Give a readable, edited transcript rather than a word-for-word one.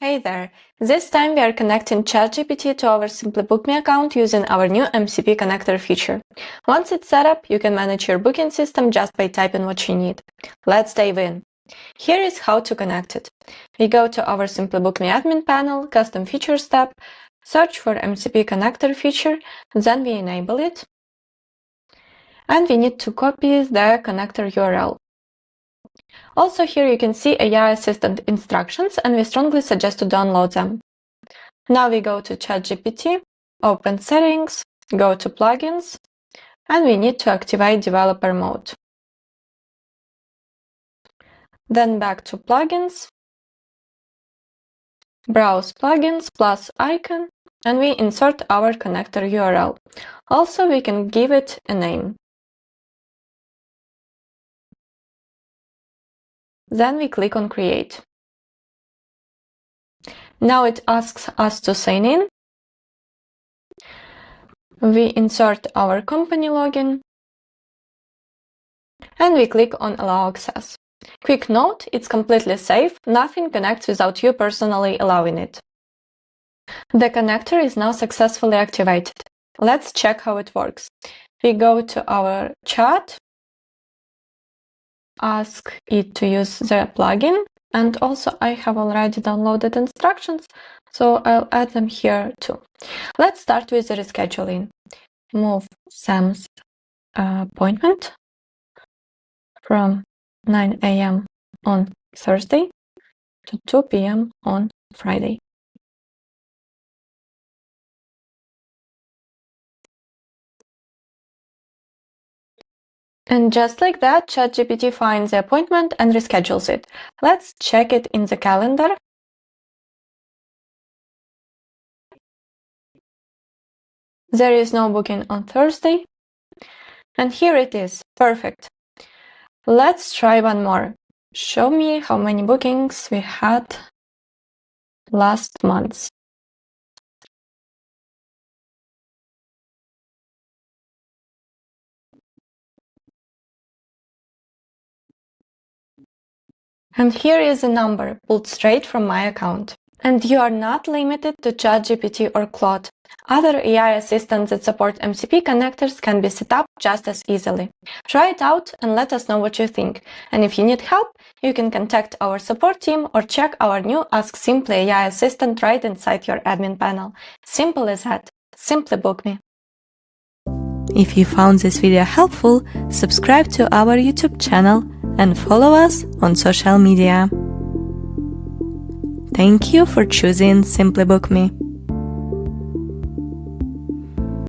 Hey there! This time we are connecting ChatGPT to our SimplyBook.me account using our new MCP connector feature. Once it's set up, you can manage your booking system just by typing what you need. Let's dive in. Here is how to connect it. We go to our SimplyBook.me admin panel, Custom Features tab, search for MCP connector feature, then we enable it, and we need to copy the connector URL. Also here you can see AI assistant instructions, and we strongly suggest to download them. Now we go to ChatGPT, open settings, go to plugins, and we need to activate developer mode. Then back to plugins, browse plugins plus icon, and we insert our connector URL. Also we can give it a name. Then we click on Create. Now it asks us to sign in. We insert our company login, and we click on Allow Access. Quick note, it's completely safe, nothing connects without you personally allowing it. The connector is now successfully activated. Let's check how it works. We go to our chat, ask it to use the plugin, and also I have already downloaded instructions, so I'll add them here too. Let's start with the rescheduling. Move Sam's appointment from 9 a.m. on Thursday to 2 p.m. on Friday. And just like that, ChatGPT finds the appointment and reschedules it. Let's check it in the calendar. There is no booking on Thursday. And here it is. Perfect. Let's try one more. Show me how many bookings we had last month. And here is a number pulled straight from my account. And you are not limited to ChatGPT or Claude. Other AI assistants that support MCP connectors can be set up just as easily. Try it out and let us know what you think. And if you need help, you can contact our support team or check our new Ask Simply AI assistant right inside your admin panel. Simple as that. SimplyBook.me. If you found this video helpful, subscribe to our YouTube channel and follow us on social media. Thank you for choosing SimplyBook.me.